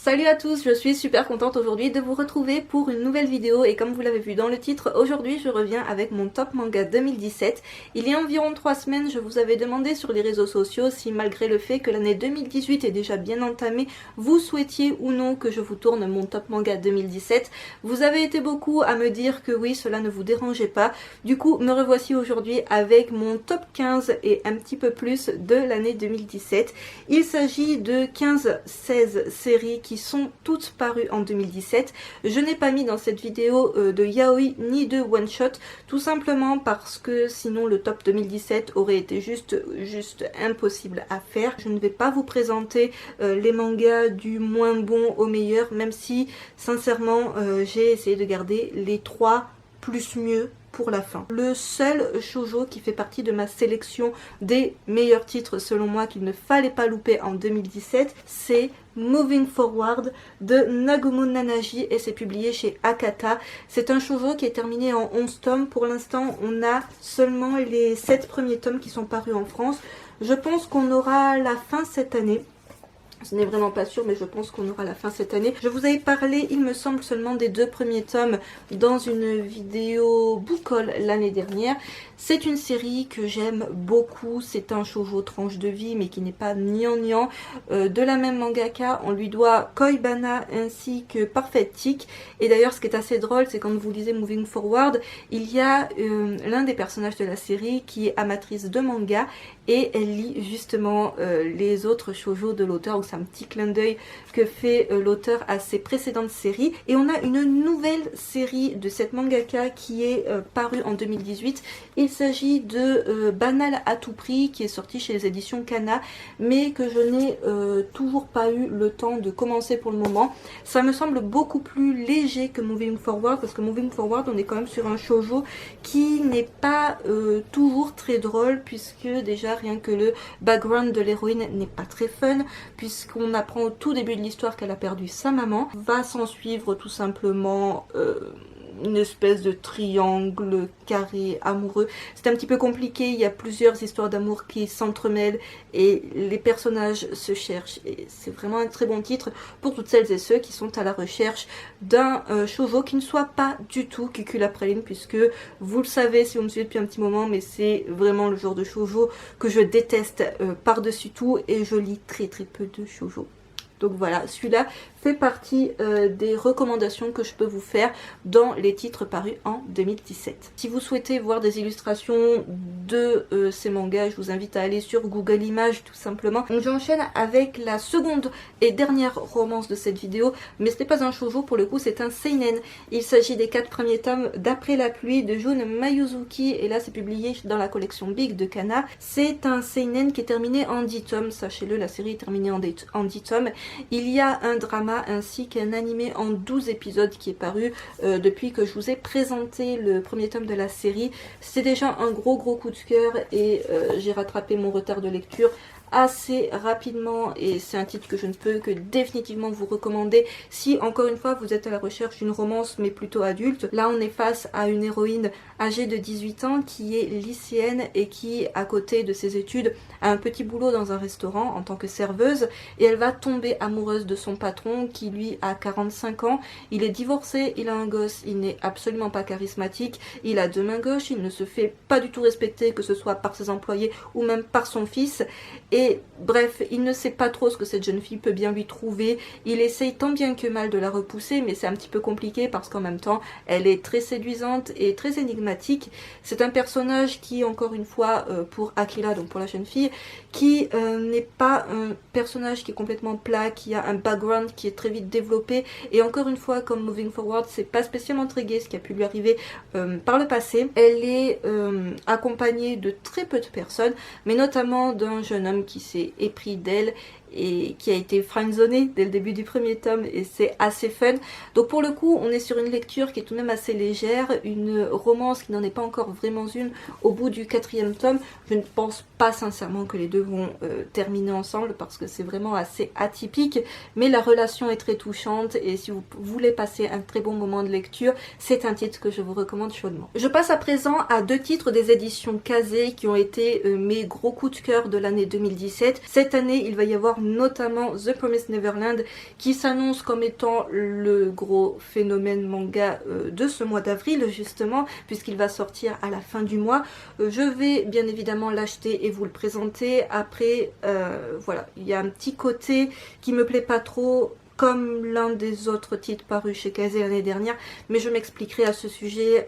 Salut à tous, je suis super contente aujourd'hui de vous retrouver pour une nouvelle vidéo et comme vous l'avez vu dans le titre, aujourd'hui je reviens avec mon top manga 2017. Il y a environ 3 semaines, je vous avais demandé sur les réseaux sociaux si malgré le fait que l'année 2018 est déjà bien entamée, vous souhaitiez ou non que je vous tourne mon top manga 2017. Vous avez été beaucoup à me dire que oui, cela ne vous dérangeait pas. Du coup, me revoici aujourd'hui avec mon top 15 et un petit peu plus de l'année 2017. Il s'agit de 15-16 séries qui sont toutes parues en 2017. Je n'ai pas mis dans cette vidéo de yaoi ni de one shot, tout simplement parce que sinon le top 2017 aurait été juste impossible à faire. Je ne vais pas vous présenter les mangas du moins bon au meilleur, même si sincèrement j'ai essayé de garder les 3 plus mieux pour la fin. Le seul shoujo qui fait partie de ma sélection des meilleurs titres selon moi qu'il ne fallait pas louper en 2017, c'est Moving Forward de Nagumo Nanaji et c'est publié chez Akata. C'est un shoujo qui est terminé en 11 tomes. Pour l'instant, on a seulement les 7 premiers tomes qui sont parus en France. Je pense qu'on aura la fin cette année. Ce n'est vraiment pas sûr, mais je pense qu'on aura la fin cette année. Je vous avais parlé, il me semble, seulement des 2 premiers tomes dans une vidéo Bookall l'année dernière. C'est une série que j'aime beaucoup. C'est un shoujo tranche de vie, mais qui n'est pas gnangnan. De la même mangaka, on lui doit Koibana ainsi que Perfect Tick. Et d'ailleurs, ce qui est assez drôle, c'est quand vous lisez Moving Forward, il y a l'un des personnages de la série qui est amatrice de manga et elle lit justement les autres shoujo de l'auteur. C'est un petit clin d'œil que fait l'auteur à ses précédentes séries. Et on a une nouvelle série de cette mangaka qui est parue en 2018. Il s'agit de Banal à tout prix qui est sorti chez les éditions Kana, mais que je n'ai toujours pas eu le temps de commencer pour le moment. Ça me semble beaucoup plus léger que Moving Forward, parce que Moving Forward on est quand même sur un shoujo qui n'est pas toujours très drôle, puisque déjà rien que le background de l'héroïne n'est pas très fun, puisqu'on apprend au tout début de l'histoire qu'elle a perdu sa maman. Va s'en suivre tout simplement une espèce de triangle carré amoureux. C'est un petit peu compliqué, il y a plusieurs histoires d'amour qui s'entremêlent et les personnages se cherchent. Et c'est vraiment un très bon titre pour toutes celles et ceux qui sont à la recherche d'un shoujo qui ne soit pas du tout cuculapraline, puisque vous le savez si vous me suivez depuis un petit moment, mais c'est vraiment le genre de shoujo que je déteste par-dessus tout et je lis très peu de shoujo. Donc voilà, celui-là fait partie des recommandations que je peux vous faire dans les titres parus en 2017. Si vous souhaitez voir des illustrations de ces mangas, je vous invite à aller sur Google Images tout simplement. Donc j'enchaîne avec la seconde et dernière romance de cette vidéo, mais ce n'est pas un shoujo pour le coup, c'est un seinen. Il s'agit des 4 premiers tomes d'Après la pluie de Jun Mayuzuki et là c'est publié dans la collection Big de Kana. C'est un seinen qui est terminé en 10 tomes, sachez-le, la série est terminée en 10 tomes. Il y a un drama ainsi qu'un animé en 12 épisodes qui est paru depuis que je vous ai présenté le premier tome de la série. C'est déjà un gros coup de cœur et j'ai rattrapé mon retard de lecture assez rapidement et c'est un titre que je ne peux que définitivement vous recommander si encore une fois vous êtes à la recherche d'une romance mais plutôt adulte. Là on est face à une héroïne âgée de 18 ans qui est lycéenne et qui à côté de ses études a un petit boulot dans un restaurant en tant que serveuse et elle va tomber amoureuse de son patron qui lui a 45 ans, il est divorcé, il a un gosse, il n'est absolument pas charismatique, il a 2 mains gauches, il ne se fait pas du tout respecter que ce soit par ses employés ou même par son fils. Et bref, il ne sait pas trop ce que cette jeune fille peut bien lui trouver. Il essaye tant bien que mal de la repousser, mais c'est un petit peu compliqué parce qu'en même temps, elle est très séduisante et très énigmatique. C'est un personnage qui, encore une fois, pour Akira, donc pour la jeune fille, qui n'est pas un personnage qui est complètement plat, qui a un background qui est très vite développé. Et encore une fois, comme Moving Forward, c'est pas spécialement très gai ce qui a pu lui arriver par le passé. Elle est accompagnée de très peu de personnes, mais notamment d'un jeune homme qui s'est épris d'elle et qui a été friendzoné dès le début du premier tome et c'est assez fun. Donc pour le coup on est sur une lecture qui est tout de même assez légère, une romance qui n'en est pas encore vraiment une au bout du 4e tome. Je ne pense pas sincèrement que les deux vont terminer ensemble parce que c'est vraiment assez atypique, mais la relation est très touchante et si vous voulez passer un très bon moment de lecture, c'est un titre que je vous recommande chaudement. Je passe à présent à 2 titres des éditions Kazé qui ont été mes gros coups de cœur de l'année 2017. Cette année il va y avoir notamment The Promised Neverland qui s'annonce comme étant le gros phénomène manga de ce mois d'avril justement, puisqu'il va sortir à la fin du mois. Je vais bien évidemment l'acheter et vous le présenter. Après voilà, il y a un petit côté qui me plaît pas trop, comme l'un des autres titres parus chez Kazé l'année dernière, mais je m'expliquerai à ce sujet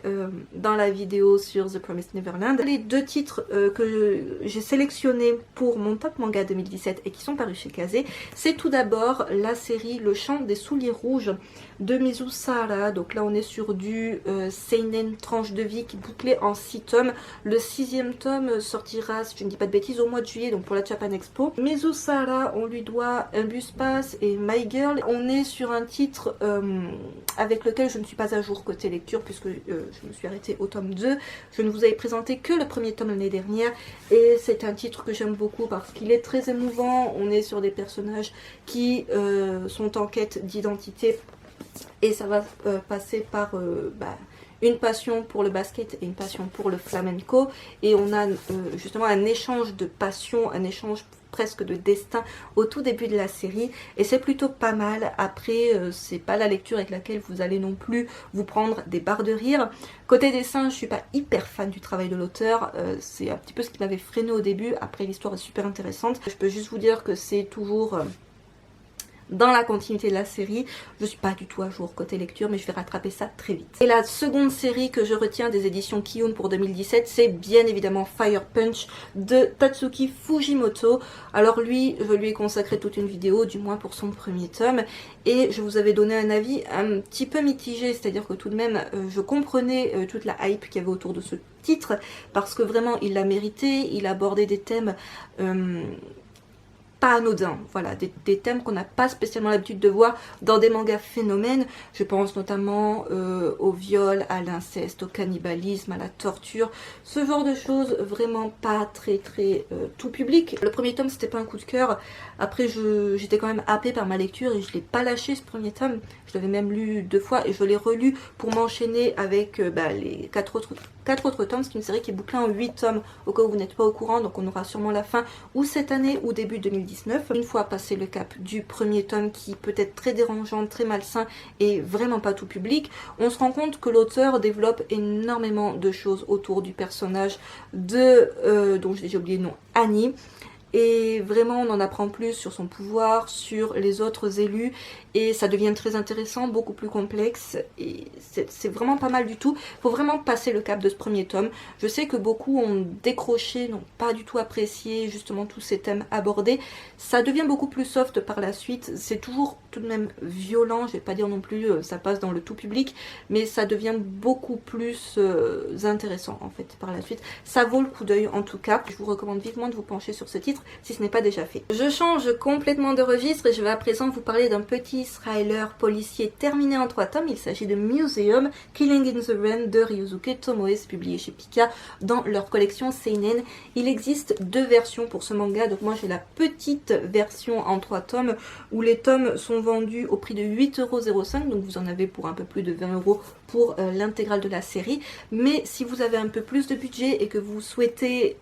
dans la vidéo sur The Promised Neverland. Les deux titres que j'ai sélectionnés pour mon top manga 2017 et qui sont parus chez Kazé, c'est tout d'abord la série Le Chant des Souliers Rouges de Mizu Sahara. Donc là on est sur du seinen tranche de vie qui est bouclé en 6 tomes. Le 6e tome sortira, si je ne dis pas de bêtises, au mois de juillet, donc pour la Japan Expo. Mizu Sahara, on lui doit un Bus Pass et My Girl. On est sur un titre avec lequel je ne suis pas à jour côté lecture, puisque je me suis arrêtée au tome 2. Je ne vous avais présenté que le premier tome l'année dernière, et c'est un titre que j'aime beaucoup parce qu'il est très émouvant. On est sur des personnages qui sont en quête d'identité, et ça va passer par une passion pour le basket et une passion pour le flamenco, et on a justement un échange de passion, un échange presque de destin au tout début de la série, et c'est plutôt pas mal. Après c'est pas la lecture avec laquelle vous allez non plus vous prendre des barres de rire. Côté dessin, je suis pas hyper fan du travail de l'auteur, c'est un petit peu ce qui m'avait freiné au début. Après, l'histoire est super intéressante. Je peux juste vous dire que c'est toujours dans la continuité de la série. Je suis pas du tout à jour côté lecture, mais je vais rattraper ça très vite. Et la seconde série que je retiens des éditions Kiyun pour 2017, c'est bien évidemment Fire Punch de Tatsuki Fujimoto. Alors lui, je lui ai consacré toute une vidéo, du moins pour son premier tome, et je vous avais donné un avis un petit peu mitigé, c'est-à-dire que tout de même je comprenais toute la hype qu'il y avait autour de ce titre, parce que vraiment il l'a mérité. Il abordait des thèmes pas anodin, voilà, des thèmes qu'on n'a pas spécialement l'habitude de voir dans des mangas phénomènes. Je pense notamment au viol, à l'inceste, au cannibalisme, à la torture, ce genre de choses vraiment pas très tout public. Le premier tome, c'était pas un coup de cœur. Après, j'étais quand même happée par ma lecture et je l'ai pas lâché, ce premier tome. Je l'avais même lu 2 fois et je l'ai relu pour m'enchaîner avec les 4 autres tomes. C'est une série qui est bouclée en 8 tomes, au cas où vous n'êtes pas au courant. Donc on aura sûrement la fin ou cette année ou début 2019. Une fois passé le cap du premier tome, qui peut être très dérangeant, très malsain et vraiment pas tout public, on se rend compte que l'auteur développe énormément de choses autour du personnage de, dont j'ai oublié le nom, Annie. Et vraiment on en apprend plus sur son pouvoir, sur les autres élus, et ça devient très intéressant, beaucoup plus complexe, et c'est vraiment pas mal du tout. Faut vraiment passer le cap de ce premier tome. Je sais que beaucoup ont décroché, n'ont pas du tout apprécié justement tous ces thèmes abordés. Ça devient beaucoup plus soft par la suite, c'est toujours tout de même violent, je vais pas dire non plus ça passe dans le tout public, mais ça devient beaucoup plus intéressant en fait par la suite. Ça vaut le coup d'œil en tout cas. Je vous recommande vivement de vous pencher sur ce titre si ce n'est pas déjà fait. Je change complètement de registre et je vais à présent vous parler d'un petit thriller policier terminé en 3 tomes. Il s'agit de Museum, Killing in the Rain de Ryusuke Tomoe, publié chez Pika dans leur collection Seinen. Il existe 2 versions pour ce manga, donc moi j'ai la petite version en 3 tomes où les tomes sont vendus au prix de 8,05 €, donc vous en avez pour un peu plus de 20 € pour l'intégrale de la série. Mais si vous avez un peu plus de budget et que vous souhaitez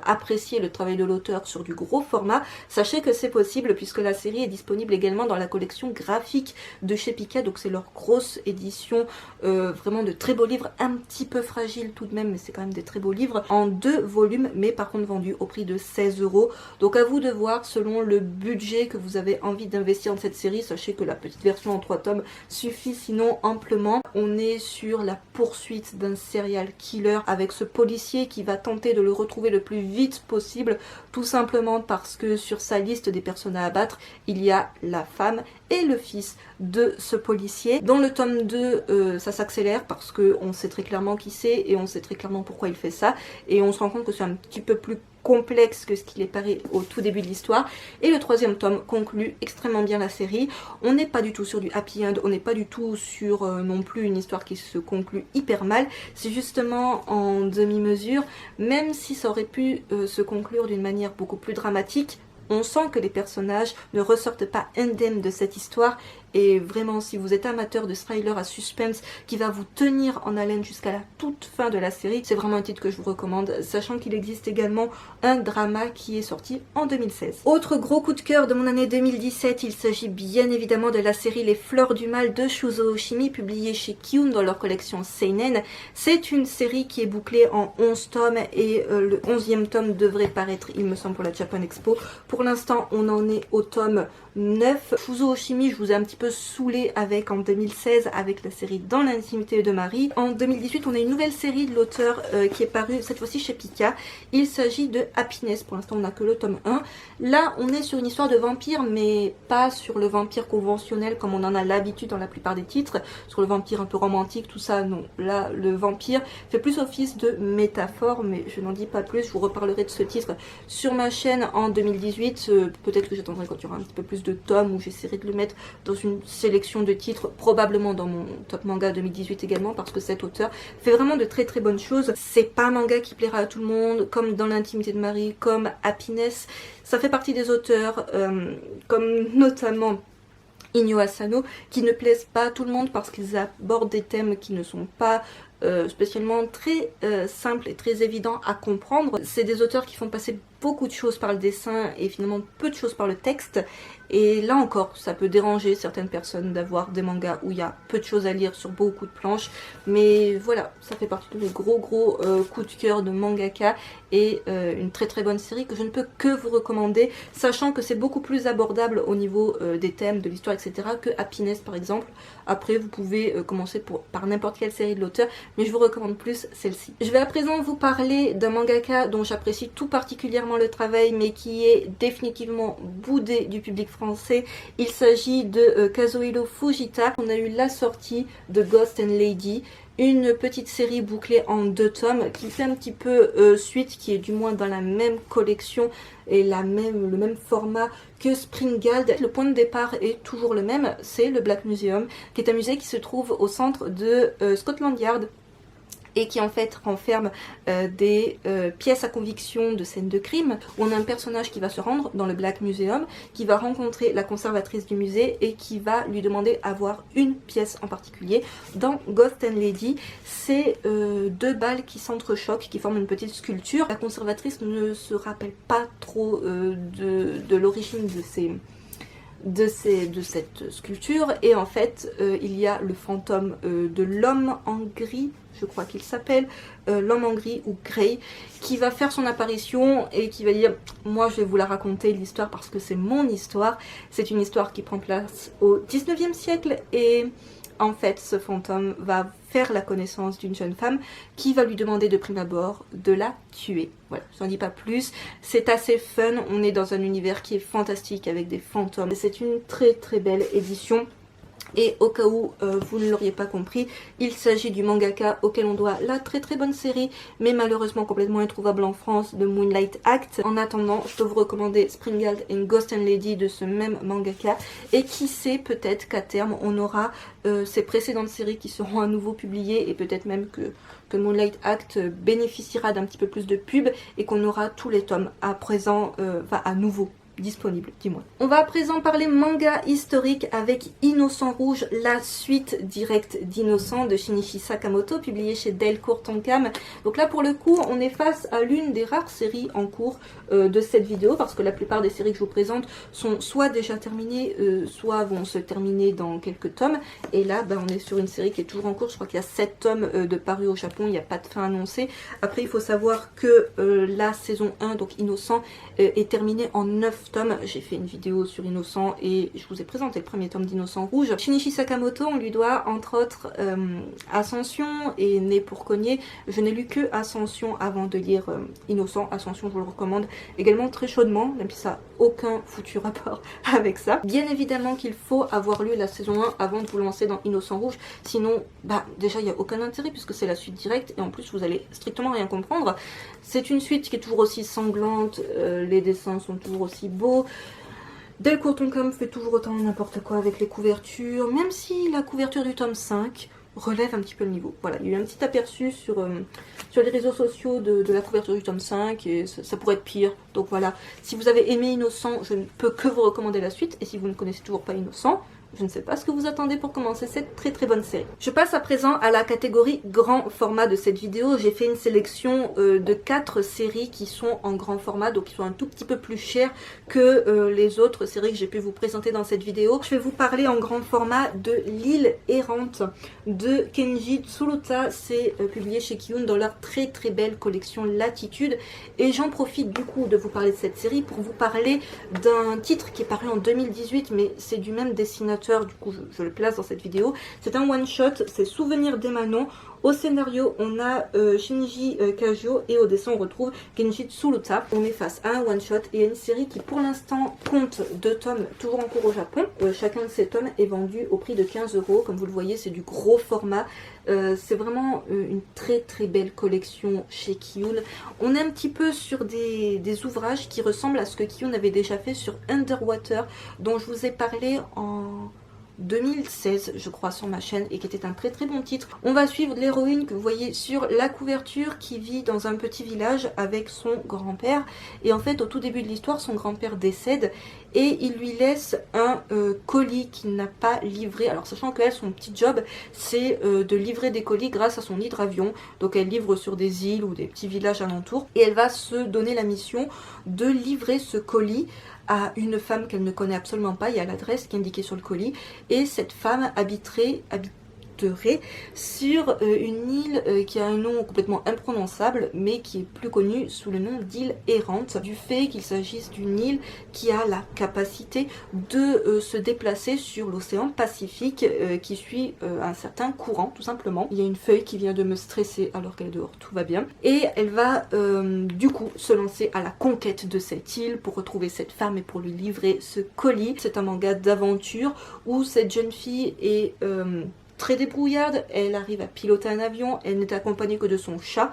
apprécier le travail de l'auteur sur du gros format, sachez que c'est possible puisque la série est disponible également dans la collection graphique de chez Pika, donc c'est leur grosse édition, vraiment de très beaux livres, un petit peu fragiles tout de même, mais c'est quand même des très beaux livres, en 2 volumes, mais par contre vendus au prix de 16 €. Donc à vous de voir selon le budget que vous avez envie d'investir dans cette série. Sachez que la petite version en 3 tomes suffit sinon amplement. On est sur la poursuite d'un serial killer avec ce policier qui va tenter de le retrouver le plus vite possible, tout simplement parce que sur sa liste des personnes à abattre, il y a la femme et le fils de ce policier. Dans le tome 2, ça s'accélère parce qu'on sait très clairement qui c'est et on sait très clairement pourquoi il fait ça, et on se rend compte que c'est un petit peu plus complexe que ce qu'il est paraît au tout début de l'histoire. Et le 3e tome conclut extrêmement bien la série. On n'est pas du tout sur du happy end, on n'est pas du tout sur non plus une histoire qui se conclut hyper mal, c'est justement en demi-mesure, même si ça aurait pu se conclure d'une manière beaucoup plus dramatique. On sent que les personnages ne ressortent pas indemnes de cette histoire Et vraiment, si vous êtes amateur de thriller à suspense qui va vous tenir en haleine jusqu'à la toute fin de la série, c'est vraiment un titre que je vous recommande, sachant qu'il existe également un drama qui est sorti en 2016. Autre gros coup de cœur de mon année 2017, il s'agit bien évidemment de la série Les Fleurs du Mal de Shuzo Oshimi, publiée chez Kiun dans leur collection Seinen. C'est une série qui est bouclée en 11 tomes et le 11e tome devrait paraître, il me semble, pour la Japan Expo. Pour l'instant, on en est au tome 9. Shuzo Oshimi, je vous ai un petit peu saoulé avec en 2016 avec la série Dans l'intimité de Marie. En 2018, on a une nouvelle série de l'auteur qui est parue cette fois-ci chez Pika. Il s'agit de Happiness. Pour l'instant, on n'a que le tome 1. Là, on est sur une histoire de vampire, mais pas sur le vampire conventionnel comme on en a l'habitude dans la plupart des titres. Sur le vampire un peu romantique, tout ça, non. Là, le vampire fait plus office de métaphore, mais je n'en dis pas plus. Je vous reparlerai de ce titre sur ma chaîne en 2018. Peut-être que j'attendrai quand il y aura un petit peu plus de tomes, où j'essaierai de le mettre dans une sélection de titres, probablement dans mon top manga 2018 également, parce que cet auteur fait vraiment de très très bonnes choses. C'est pas un manga qui plaira à tout le monde, comme Dans l'intimité de Marie, comme Happiness. Ça fait partie des auteurs, comme notamment Inyo Asano, qui ne plaisent pas à tout le monde parce qu'ils abordent des thèmes qui ne sont pas spécialement très simples et très évidents à comprendre. C'est des auteurs qui font passer beaucoup de choses par le dessin et finalement peu de choses par le texte. Et là encore, ça peut déranger certaines personnes d'avoir des mangas où il y a peu de choses à lire sur beaucoup de planches. Mais voilà, ça fait partie de mes gros coups de cœur de mangaka et une très très bonne série que je ne peux que vous recommander, sachant que c'est beaucoup plus abordable au niveau des thèmes, de l'histoire, etc. que Happiness par exemple. Après, vous pouvez commencer par n'importe quelle série de l'auteur, mais je vous recommande plus celle-ci. Je vais à présent vous parler d'un mangaka dont j'apprécie tout particulièrement le travail, mais qui est définitivement boudé du public français. Il s'agit de Kazuhiro Fujita. On a eu la sortie de Ghost and Lady, une petite série bouclée en 2 tomes qui fait un petit peu suite, qui est du moins dans la même collection et le même format que Springald. Le point de départ est toujours le même, c'est le Black Museum, qui est un musée qui se trouve au centre de Scotland Yard, et qui en fait renferme des pièces à conviction de scènes de crime. On a un personnage qui va se rendre dans le Black Museum, qui va rencontrer la conservatrice du musée et qui va lui demander à voir une pièce en particulier. Dans Ghost and Lady, c'est 2 balles qui s'entrechoquent, qui forment une petite sculpture. La conservatrice ne se rappelle pas trop de l'origine de cette sculpture, et en fait il y a le fantôme de l'homme en gris, je crois qu'il s'appelle, l'homme en gris ou Grey, qui va faire son apparition et qui va dire moi je vais vous la raconter l'histoire parce que c'est mon histoire. C'est une histoire qui prend place au 19e siècle et en fait ce fantôme va faire la connaissance d'une jeune femme qui va lui demander de prime abord de la tuer. Voilà, je n'en dis pas plus. C'est assez fun, on est dans un univers qui est fantastique avec des fantômes. C'est une très très belle édition. Et au cas où vous ne l'auriez pas compris, il s'agit du mangaka auquel on doit la très très bonne série, mais malheureusement complètement introuvable en France, de Moonlight Act. En attendant, je peux vous recommander Springald and Ghost and Lady de ce même mangaka, et qui sait, peut-être qu'à terme on aura ces précédentes séries qui seront à nouveau publiées, et peut-être même que Moonlight Act bénéficiera d'un petit peu plus de pub et qu'on aura tous les tomes à présent, à nouveau disponible, dis-moi. On va à présent parler manga historique avec Innocent Rouge, la suite directe d'Innocent de Shinichi Sakamoto, publié chez Delcourt Tonkam. Donc là pour le coup on est face à l'une des rares séries en cours de cette vidéo, parce que la plupart des séries que je vous présente sont soit déjà terminées, soit vont se terminer dans quelques tomes. Et là on est sur une série qui est toujours en cours. Je crois qu'il y a 7 tomes de parus au Japon, il n'y a pas de fin annoncée. Après il faut savoir que la saison 1, donc Innocent, est terminée en 9 tomes. J'ai fait une vidéo sur Innocent et je vous ai présenté le premier tome d'Innocent Rouge. Shinichi Sakamoto, on lui doit entre autres Ascension et Né pour cogner. Je n'ai lu que Ascension avant de lire Innocent. Ascension, je vous le recommande également très chaudement, même si ça n'a aucun foutu rapport avec ça. Bien évidemment qu'il faut avoir lu la saison 1 avant de vous lancer dans Innocent Rouge, sinon déjà il n'y a aucun intérêt puisque c'est la suite directe et en plus vous allez strictement rien comprendre. C'est une suite qui est toujours aussi sanglante, les dessins sont toujours aussi beaux. Delcourt Tonkam fait toujours autant n'importe quoi avec les couvertures, même si la couverture du tome 5 relève un petit peu le niveau. Voilà, il y a eu un petit aperçu sur les réseaux sociaux de la couverture du tome 5 et ça pourrait être pire. Donc voilà, si vous avez aimé Innocent, je ne peux que vous recommander la suite. Et si vous ne connaissez toujours pas Innocent, Je ne sais pas ce que vous attendez pour commencer cette très très bonne série. Je passe à présent à la catégorie grand format de cette vidéo. J'ai fait une sélection de 4 séries qui sont en grand format, donc qui sont un tout petit peu plus chères que les autres séries que j'ai pu vous présenter dans cette vidéo. Je vais vous parler en grand format de L'île errante de Kenji Tsuruta. C'est publié chez Kiyun dans leur très très belle collection Latitude. Et j'en profite du coup de vous parler de cette série pour vous parler d'un titre qui est paru en 2018, mais c'est du même dessinateur, du coup je le place dans cette vidéo. C'est un one shot, c'est Souvenirs d'Emanon. Au scénario, on a Shinji Kajio et au dessin, on retrouve Kenji Tsuruta. On est face à un one-shot et à une série qui, pour l'instant, compte 2 tomes, toujours en cours au Japon. Chacun de ces tomes est vendu au prix de 15 €. Comme vous le voyez, c'est du gros format. C'est vraiment une très très belle collection chez Kiyun. On est un petit peu sur des ouvrages qui ressemblent à ce que Kiyun avait déjà fait sur Underwater, dont je vous ai parlé en 2016 je crois sur ma chaîne et qui était un très très bon titre. On va suivre l'héroïne que vous voyez sur la couverture qui vit dans un petit village avec son grand-père, et en fait au tout début de l'histoire son grand-père décède et il lui laisse un colis qu'il n'a pas livré. Alors sachant qu'elle, son petit job c'est de livrer des colis grâce à son hydravion, donc elle livre sur des îles ou des petits villages alentours et elle va se donner la mission de livrer ce colis à une femme qu'elle ne connaît absolument pas. Il y a l'adresse qui est indiquée sur le colis et cette femme habiterait sur une île qui a un nom complètement imprononçable mais qui est plus connue sous le nom d'île errante, du fait qu'il s'agisse d'une île qui a la capacité de se déplacer sur l'océan Pacifique qui suit un certain courant tout simplement. Il y a une feuille qui vient de me stresser alors qu'elle est dehors, tout va bien, et elle va du coup se lancer à la conquête de cette île pour retrouver cette femme et pour lui livrer ce colis. C'est un manga d'aventure où cette jeune fille est très débrouillarde, elle arrive à piloter un avion, elle n'est accompagnée que de son chat.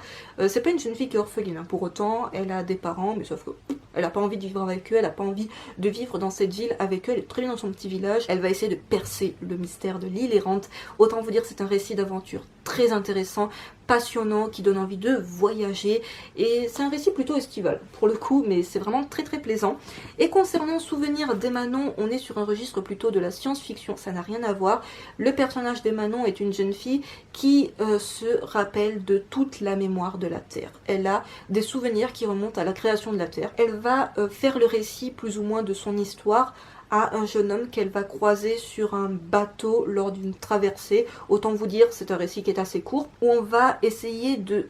C'est pas une jeune fille qui est orpheline, hein. Pour autant, elle a des parents, mais sauf que elle n'a pas envie de vivre avec eux, elle n'a pas envie de vivre dans cette ville avec eux, elle est très bien dans son petit village. Elle va essayer de percer le mystère de l'île errante. Autant vous dire que c'est un récit d'aventure très intéressant, passionnant, qui donne envie de voyager, et c'est un récit plutôt estival pour le coup, mais c'est vraiment très très plaisant. Et concernant Souvenirs d'Emanon, on est sur un registre plutôt de la science-fiction, ça n'a rien à voir. Le personnage d'Emanon est une jeune fille qui se rappelle de toute la mémoire de la Terre. Elle a des souvenirs qui remontent à la création de la Terre. Elle va faire le récit plus ou moins de son histoire à un jeune homme qu'elle va croiser sur un bateau lors d'une traversée. Autant vous dire, c'est un récit qui est assez court, où on va essayer de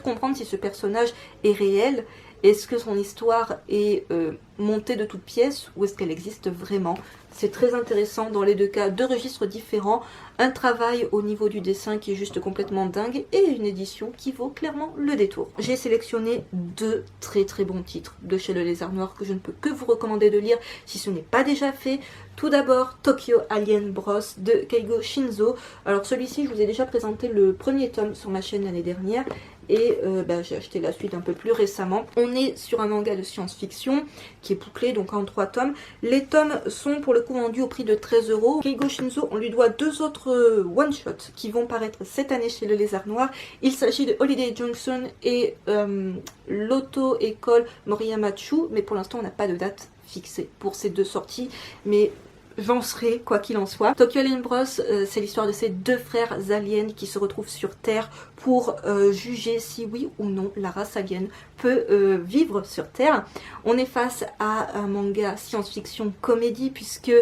comprendre si ce personnage est réel. Est-ce que son histoire est montée de toutes pièces ou est-ce qu'elle existe vraiment? C'est très intéressant dans les 2 cas, 2 registres différents, un travail au niveau du dessin qui est juste complètement dingue et une édition qui vaut clairement le détour. J'ai sélectionné 2 très très bons titres de chez Le Lézard Noir que je ne peux que vous recommander de lire si ce n'est pas déjà fait. Tout d'abord, Tokyo Alien Bros de Keigo Shinzo. Alors celui-ci, je vous ai déjà présenté le premier tome sur ma chaîne l'année dernière. Et j'ai acheté la suite un peu plus récemment. On est sur un manga de science-fiction qui est bouclé, donc en 3 tomes. Les tomes sont pour le coup vendus au prix de 13 €. Keigo Shinzo, on lui doit 2 autres one-shots qui vont paraître cette année chez Le Lézard Noir. Il s'agit de Holiday Junction et l'auto-école Moriyamachu, mais pour l'instant on n'a pas de date fixée pour ces 2 sorties. Mais j'en serai quoi qu'il en soit. Tokyo Alien Bros, c'est l'histoire de ces 2 frères aliens qui se retrouvent sur Terre pour juger si oui ou non la race alien peut vivre sur Terre. On est face à un manga science-fiction comédie puisque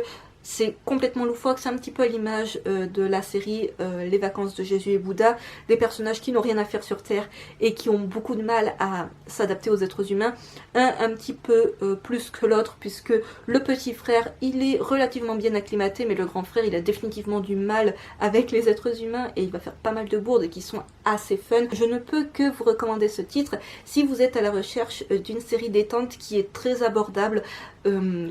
c'est complètement loufoque, c'est un petit peu à l'image de la série Les Vacances de Jésus et Bouddha, des personnages qui n'ont rien à faire sur Terre et qui ont beaucoup de mal à s'adapter aux êtres humains. Un petit peu plus que l'autre, puisque le petit frère, il est relativement bien acclimaté, mais le grand frère, il a définitivement du mal avec les êtres humains et il va faire pas mal de bourdes qui sont assez fun. Je ne peux que vous recommander ce titre si vous êtes à la recherche d'une série détente qui est très abordable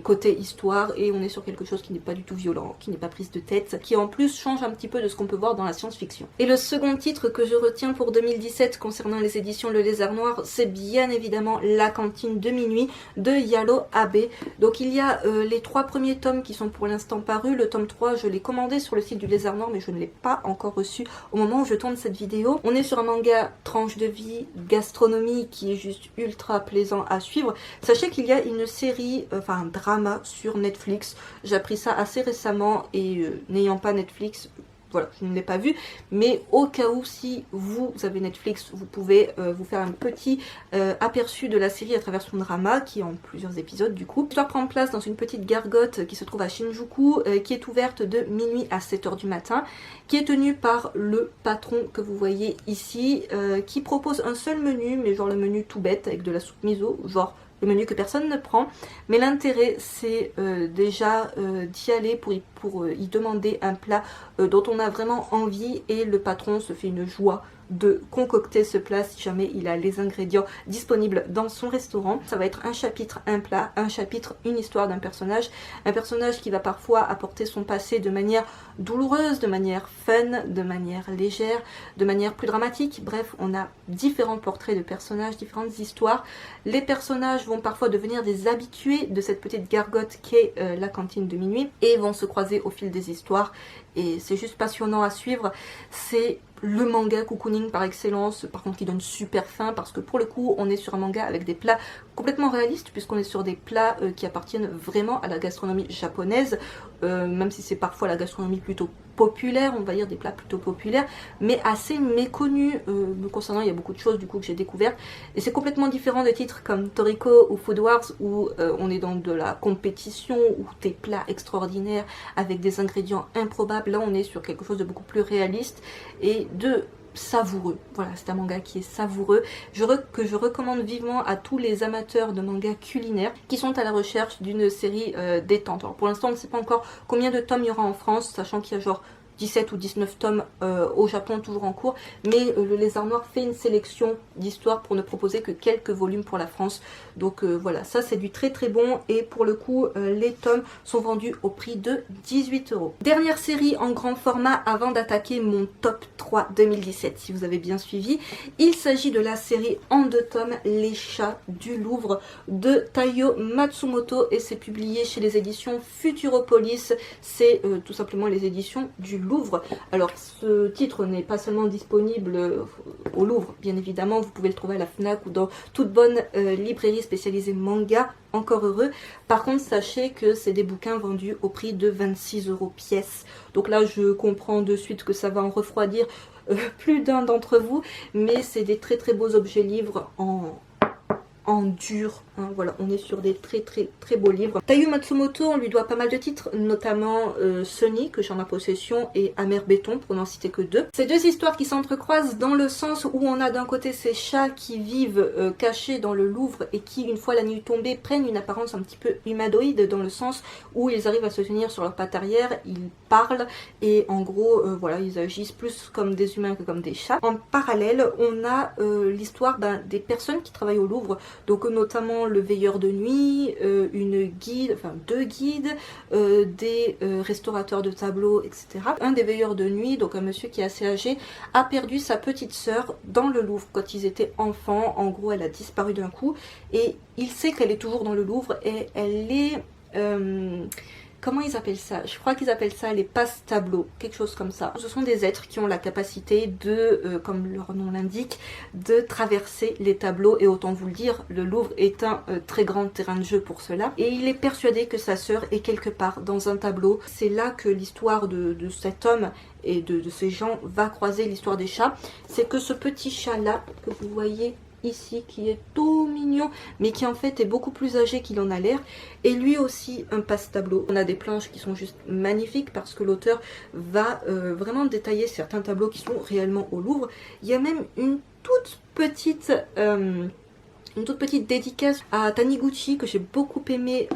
côté histoire, et on est sur quelque chose qui n'est pas du tout violent, qui n'est pas prise de tête, qui en plus change un petit peu de ce qu'on peut voir dans la science-fiction. Et le second titre que je retiens pour 2017 concernant les éditions Le Lézard Noir, c'est bien évidemment La Cantine de Minuit de Yalo Abe. Donc il y a les 3 premiers tomes qui sont pour l'instant parus. Le tome 3, je l'ai commandé sur le site du Lézard Noir, mais je ne l'ai pas encore reçu au moment où je tourne cette vidéo. On est sur un manga tranche de vie, gastronomie, qui est juste ultra plaisant à suivre. Sachez qu'il y a une série, un drama sur Netflix. J'ai appris ça assez récemment et n'ayant pas Netflix, voilà, je ne l'ai pas vu, mais au cas où, si vous avez Netflix, vous pouvez vous faire un petit aperçu de la série à travers son drama, qui est en plusieurs épisodes du coup. L'histoire prend place dans une petite gargote qui se trouve à Shinjuku, qui est ouverte de minuit à 7 h du matin, qui est tenue par le patron que vous voyez ici, qui propose un seul menu, mais genre le menu tout bête, avec de la soupe miso, genre le menu que personne ne prend, mais l'intérêt c'est déjà d'y aller pour y demander un plat dont on a vraiment envie, et le patron se fait une joie de concocter ce plat si jamais il a les ingrédients disponibles dans son restaurant. Ça va être un chapitre, un plat, un chapitre, une histoire d'un personnage, un personnage qui va parfois apporter son passé de manière douloureuse, de manière fun, de manière légère, de manière plus dramatique. Bref, on a différents portraits de personnages, différentes histoires. Les personnages vont parfois devenir des habitués de cette petite gargote qu'est la cantine de minuit, et vont se croiser au fil des histoires, et c'est juste passionnant à suivre. C'est le manga cocooning par excellence, par contre qui donne super faim, parce que pour le coup on est sur un manga avec des plats complètement réalistes, puisqu'on est sur des plats qui appartiennent vraiment à la gastronomie japonaise, même si c'est parfois la gastronomie plutôt populaire, on va dire des plats plutôt populaires, mais assez méconnus. Me concernant, il y a beaucoup de choses du coup que j'ai découvertes, et c'est complètement différent de titres comme Toriko ou Food Wars, où on est dans de la compétition, ou des plats extraordinaires avec des ingrédients improbables. Là on est sur quelque chose de beaucoup plus réaliste et de savoureux. Voilà, c'est un manga qui est savoureux, que je recommande vivement à tous les amateurs de manga culinaires qui sont à la recherche d'une série détente. Alors pour l'instant on ne sait pas encore combien de tomes il y aura en France, sachant qu'il y a genre 17 ou 19 tomes au Japon toujours en cours, mais le Lézard Noir fait une sélection d'histoires pour ne proposer que quelques volumes pour la France. Donc voilà, ça c'est du très très bon, et pour le coup les tomes sont vendus au prix de 18 €. Dernière série en grand format avant d'attaquer mon top 3 2017, si vous avez bien suivi, il s'agit de la série en 2 tomes Les Chats du Louvre de Taiyo Matsumoto, et c'est publié chez les éditions Futuropolis. C'est tout simplement les éditions du Louvre. Alors ce titre n'est pas seulement disponible au Louvre, bien évidemment, vous pouvez le trouver à la FNAC ou dans toute bonne librairie spécialisée manga, encore heureux. Par contre sachez que c'est des bouquins vendus au prix de 26 € pièce. Donc là je comprends de suite que ça va en refroidir plus d'un d'entre vous, mais c'est des très très beaux objets livres en dur, hein, voilà, on est sur des très très très beaux livres. Taiyo Matsumoto, on lui doit pas mal de titres, notamment Sunny, que j'ai en ma possession, et Amer Béton, pour n'en citer que 2. Ces 2 histoires qui s'entrecroisent dans le sens où on a d'un côté ces chats qui vivent cachés dans le Louvre, et qui, une fois la nuit tombée, prennent une apparence un petit peu humanoïde, dans le sens où ils arrivent à se tenir sur leurs pattes arrière, ils parlent, et en gros, voilà, ils agissent plus comme des humains que comme des chats. En parallèle, on a l'histoire des personnes qui travaillent au Louvre, donc notamment le veilleur de nuit, une guide, enfin 2 guides, des restaurateurs de tableaux, etc. Un des veilleurs de nuit, donc un monsieur qui est assez âgé, a perdu sa petite sœur dans le Louvre quand ils étaient enfants. En gros, elle a disparu d'un coup, et il sait qu'elle est toujours dans le Louvre, et elle est... comment ils appellent ça? Je crois qu'ils appellent ça les passe-tableaux, quelque chose comme ça. Ce sont des êtres qui ont la capacité de, comme leur nom l'indique, de traverser les tableaux, et autant vous le dire, le Louvre est un très grand terrain de jeu pour cela. Et il est persuadé que sa sœur est quelque part dans un tableau. C'est là que l'histoire de cet homme et de ces gens va croiser l'histoire des chats. C'est que ce petit chat-là, que vous voyez ici, qui est tout mignon, mais qui en fait est beaucoup plus âgé qu'il en a l'air, et lui aussi un passe-tableau. On a des planches qui sont juste magnifiques, parce que l'auteur va vraiment détailler certains tableaux qui sont réellement au Louvre. Il y a même une toute petite dédicace à Taniguchi que j'ai beaucoup aimé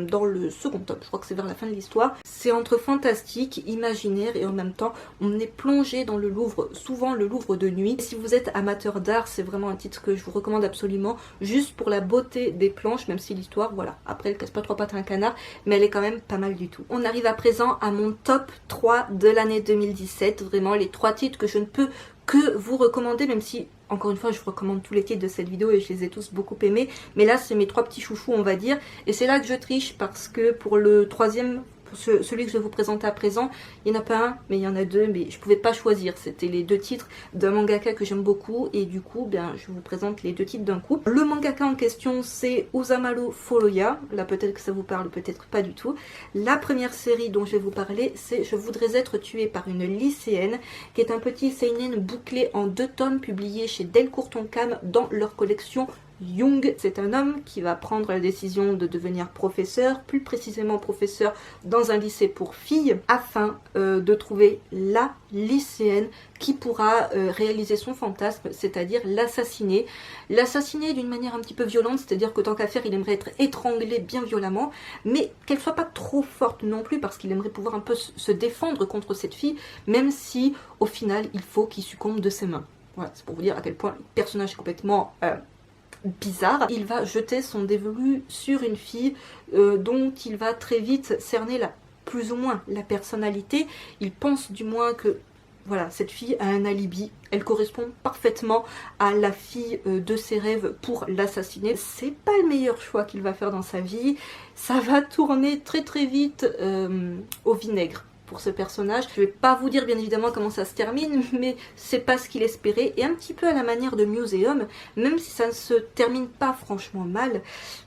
dans le second tome, je crois que c'est vers la fin de l'histoire. C'est entre fantastique, imaginaire, et en même temps on est plongé dans le Louvre, souvent le Louvre de nuit. Et si vous êtes amateur d'art, c'est vraiment un titre que je vous recommande absolument, juste pour la beauté des planches, même si l'histoire, voilà, après elle casse pas 3 pattes à un canard, mais elle est quand même pas mal du tout. On arrive à présent à mon top 3 de l'année 2017, vraiment les 3 titres que je ne peux que vous recommander, même si encore une fois je vous recommande tous les titres de cette vidéo et je les ai tous beaucoup aimés, mais là c'est mes 3 petits chouchous on va dire, et c'est là que je triche, parce que pour le troisième, celui que je vais vous présenter à présent, il n'y en a pas un, mais il y en a deux, mais je ne pouvais pas choisir. C'était les deux titres d'un mangaka que j'aime beaucoup, et du coup, bien, je vous présente les deux titres d'un coup. Le mangaka en question, c'est Osamu Furuya. Là, peut-être que ça vous parle, peut-être pas du tout. La première série dont je vais vous parler, c'est Je voudrais être tuée par une lycéenne, qui est un petit seinen bouclé en 2 tomes publié chez Delcourt Tonkam dans leur collection Young. C'est un homme qui va prendre la décision de devenir professeur, plus précisément professeur dans un lycée pour filles, afin de trouver la lycéenne qui pourra réaliser son fantasme, c'est-à-dire l'assassiner. L'assassiner d'une manière un petit peu violente, c'est-à-dire que tant qu'à faire, il aimerait être étranglé bien violemment, mais qu'elle soit pas trop forte non plus, parce qu'il aimerait pouvoir un peu se défendre contre cette fille, même si au final, il faut qu'il succombe de ses mains. Voilà, c'est pour vous dire à quel point le personnage est complètement bizarre. Il va jeter son dévolu sur une fille dont il va très vite cerner plus ou moins la personnalité. Il pense du moins que voilà, cette fille a un alibi. Elle correspond parfaitement à la fille de ses rêves pour l'assassiner. C'est pas le meilleur choix qu'il va faire dans sa vie. Ça va tourner très très vite au vinaigre pour ce personnage. Je vais pas vous dire bien évidemment comment ça se termine, mais c'est pas ce qu'il espérait, et un petit peu à la manière de Museum, même si ça ne se termine pas franchement mal,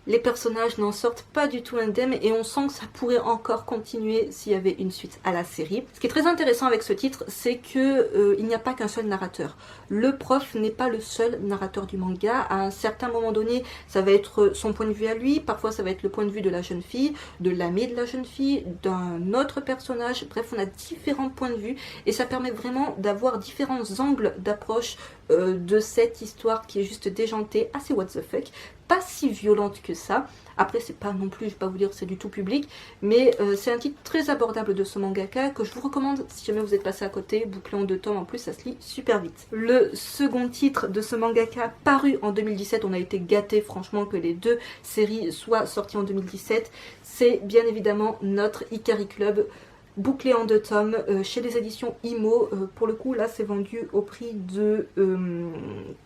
les personnages n'en sortent pas du tout indemnes, et on sent que ça pourrait encore continuer s'il y avait une suite à la série. Ce qui est très intéressant avec ce titre, c'est que il n'y a pas qu'un seul narrateur. Le prof n'est pas le seul narrateur du manga. À un certain moment donné, ça va être son point de vue à lui, parfois ça va être le point de vue de la jeune fille, de l'ami de la jeune fille, d'un autre personnage. Bref, on a différents points de vue et ça permet vraiment d'avoir différents angles d'approche de cette histoire qui est juste déjantée, assez what the fuck, pas si violente que ça. Après, c'est pas non plus, je vais pas vous dire c'est du tout public, mais c'est un titre très abordable de ce mangaka que je vous recommande si jamais vous êtes passé à côté, bouclé en 2 tomes, en plus ça se lit super vite. Le second titre de ce mangaka paru en 2017, on a été gâtés franchement que les 2 séries soient sorties en 2017, c'est bien évidemment notre Ikari Club, bouclé en 2 tomes chez les éditions Imo. Pour le coup là c'est vendu au prix de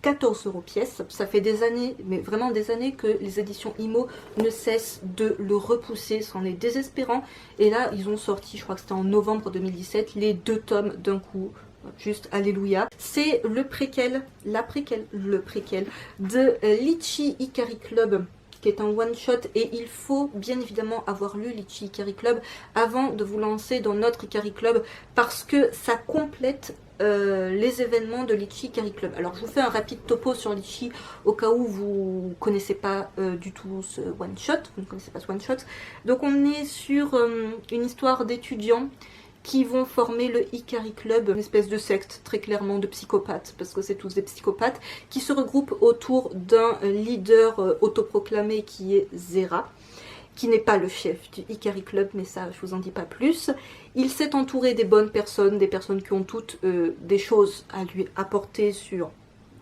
14 € pièce. Ça fait des années, mais vraiment des années, que les éditions Imo ne cessent de le repousser, c'en est désespérant, et là ils ont sorti, je crois que c'était en novembre 2017, les 2 tomes d'un coup. Juste alléluia. C'est le préquel de Lychee Ikari Club, qui est un one-shot, et il faut bien évidemment avoir lu Lychee Ikari Club avant de vous lancer dans notre Ikari Club, parce que ça complète les événements de Lychee Ikari Club. Alors je vous fais un rapide topo sur Lychee au cas où vous ne connaissez pas du tout ce one-shot, vous ne connaissez pas ce one-shot. Donc on est sur une histoire d'étudiants qui vont former le Ikari Club, une espèce de secte, très clairement de psychopathes, parce que c'est tous des psychopathes, qui se regroupent autour d'un leader autoproclamé qui est Zera, qui n'est pas le chef du Ikari Club, mais ça je vous en dis pas plus. Il s'est entouré des bonnes personnes, des personnes qui ont toutes des choses à lui apporter sur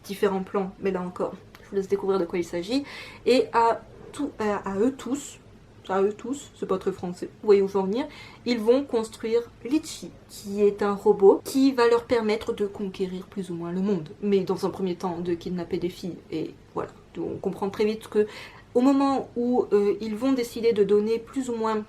différents plans, mais là encore, je vous laisse découvrir de quoi il s'agit, et à eux tous, c'est pas très français, vous voyez où je veux en venir, ils vont construire Lychee, qui est un robot qui va leur permettre de conquérir plus ou moins le monde, mais dans un premier temps de kidnapper des filles, et voilà. Donc on comprend très vite que au moment où ils vont décider de donner plus ou moins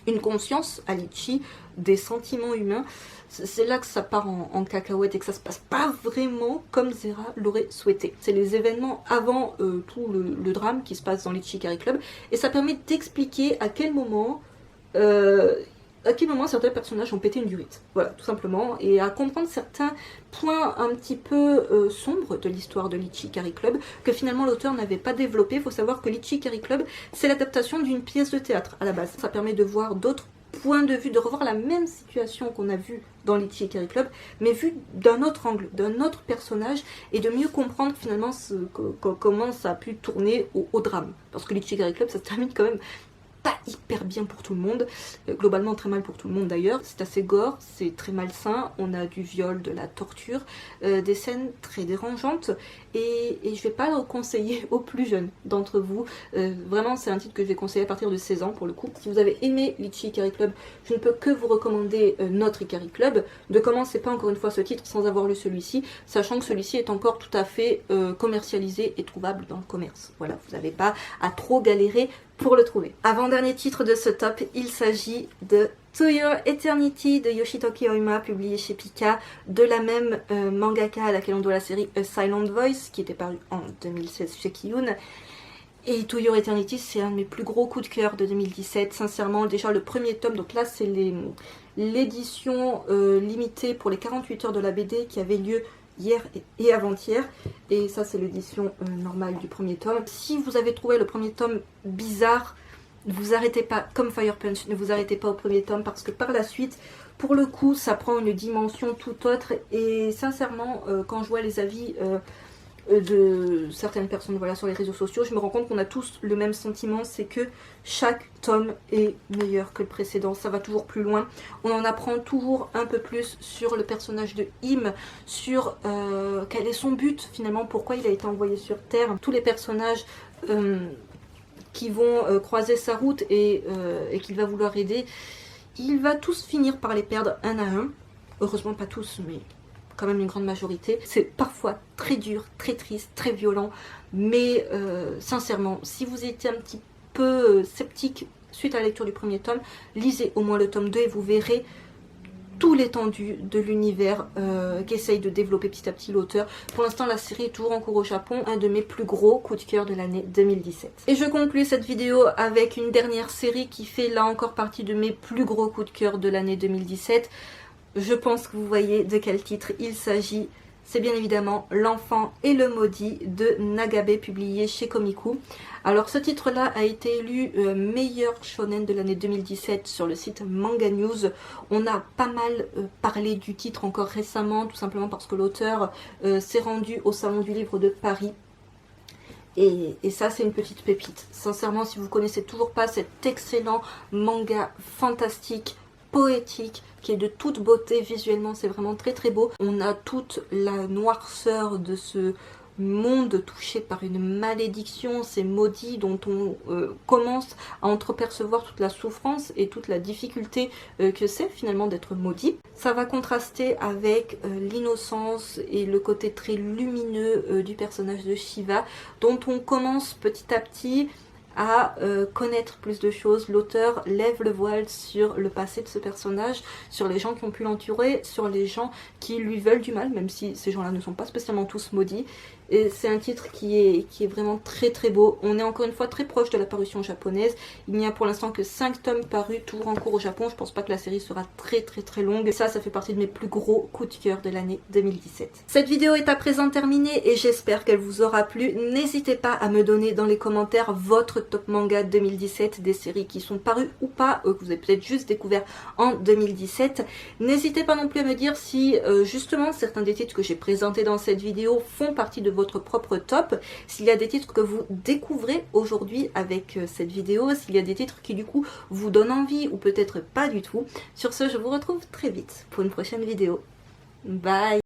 une conscience à Lychee, des sentiments humains, c'est là que ça part en cacahuète et que ça se passe pas vraiment comme Zera l'aurait souhaité. C'est les événements avant tout le drame qui se passe dans Lychee Ikari Club, et ça permet d'expliquer à quel moment certains personnages ont pété une durite. Voilà, tout simplement, et à comprendre certains points un petit peu sombres de l'histoire de Lychee Ikari Club que finalement l'auteur n'avait pas développé. Il faut savoir que Lychee Ikari Club, c'est l'adaptation d'une pièce de théâtre à la base. Ça permet de voir d'autres points de vue, de revoir la même situation qu'on a vue dans Lychee Ikari Club, mais vue d'un autre angle, d'un autre personnage, et de mieux comprendre finalement comment ça a pu tourner au drame. Parce que Lychee Ikari Club, ça se termine quand même pas hyper bien pour tout le monde, globalement très mal pour tout le monde d'ailleurs. C'est assez gore, c'est très malsain, on a du viol, de la torture, des scènes très dérangeantes, et je vais pas le conseiller aux plus jeunes d'entre vous. Vraiment c'est un titre que je vais conseiller à partir de 16 ans pour le coup. Si vous avez aimé Lychee Ikari Club, je ne peux que vous recommander notre Ikari Club. Ne commencez pas encore une fois ce titre sans avoir lu celui-ci, sachant que celui-ci est encore tout à fait commercialisé et trouvable dans le commerce. Voilà, vous n'avez pas à trop galérer pour le trouver. Avant-dernier titre de ce top, il s'agit de To Your Eternity de Yoshitoki Oima, publié chez Pika, de la même mangaka à laquelle on doit la série A Silent Voice, qui était parue en 2016 chez Kiyun. Et To Your Eternity, c'est un de mes plus gros coups de cœur de 2017, sincèrement. Déjà le premier tome, donc là c'est l'édition limitée pour les 48 heures de la BD qui avait lieu hier et avant-hier, et ça c'est l'édition normale du premier tome. Si vous avez trouvé le premier tome bizarre, ne vous arrêtez pas, comme Fire Punch, ne vous arrêtez pas au premier tome, parce que par la suite, pour le coup, ça prend une dimension tout autre. Et sincèrement, quand je vois les avis de certaines personnes, voilà, sur les réseaux sociaux, je me rends compte qu'on a tous le même sentiment, c'est que chaque tome est meilleur que le précédent. Ça va toujours plus loin, on en apprend toujours un peu plus sur le personnage de Im, sur quel est son but finalement, pourquoi il a été envoyé sur Terre. Tous les personnages qui vont croiser sa route et qu'il va vouloir aider, il va tous finir par les perdre un à un. Heureusement pas tous, mais quand même une grande majorité. C'est parfois très dur, très triste, très violent, mais sincèrement, si vous étiez un petit peu sceptique suite à la lecture du premier tome, lisez au moins le tome 2 et vous verrez tout l'étendue de l'univers qu'essaye de développer petit à petit l'auteur. Pour l'instant, la série est toujours en cours au Japon, un de mes plus gros coups de cœur de l'année 2017. Et je conclue cette vidéo avec une dernière série qui fait là encore partie de mes plus gros coups de cœur de l'année 2017. Je pense que vous voyez de quel titre il s'agit. C'est bien évidemment L'Enfant et le Maudit de Nagabe, publié chez Komiku. Alors ce titre-là a été élu meilleur shonen de l'année 2017 sur le site Manga News. On a pas mal parlé du titre encore récemment, tout simplement parce que l'auteur s'est rendu au Salon du Livre de Paris. Et ça, c'est une petite pépite. Sincèrement, si vous ne connaissez toujours pas cet excellent manga fantastique, poétique, qui est de toute beauté visuellement, c'est vraiment très très beau. On a toute la noirceur de ce monde touché par une malédiction, ces maudits dont on commence à entrepercevoir toute la souffrance et toute la difficulté que c'est finalement d'être maudit. Ça va contraster avec l'innocence et le côté très lumineux du personnage de Shiva, dont on commence petit à petit à connaître plus de choses. L'auteur lève le voile sur le passé de ce personnage, sur les gens qui ont pu l'entourer, sur les gens qui lui veulent du mal, même si ces gens-là ne sont pas spécialement tous maudits. Et c'est un titre qui est vraiment très très beau. On est encore une fois très proche de la parution japonaise. Il n'y a pour l'instant que 5 tomes parus, toujours en cours au Japon. Je pense pas que la série sera très très très longue. Et ça fait partie de mes plus gros coups de cœur de l'année 2017. Cette vidéo est à présent terminée et j'espère qu'elle vous aura plu. N'hésitez pas à me donner dans les commentaires votre top manga 2017, des séries qui sont parues ou pas, que vous avez peut-être juste découvert en 2017. N'hésitez pas non plus à me dire si justement certains des titres que j'ai présentés dans cette vidéo font partie de votre propre top, s'il y a des titres que vous découvrez aujourd'hui avec cette vidéo, s'il y a des titres qui du coup vous donnent envie ou peut-être pas du tout. Sur ce, je vous retrouve très vite pour une prochaine vidéo. Bye!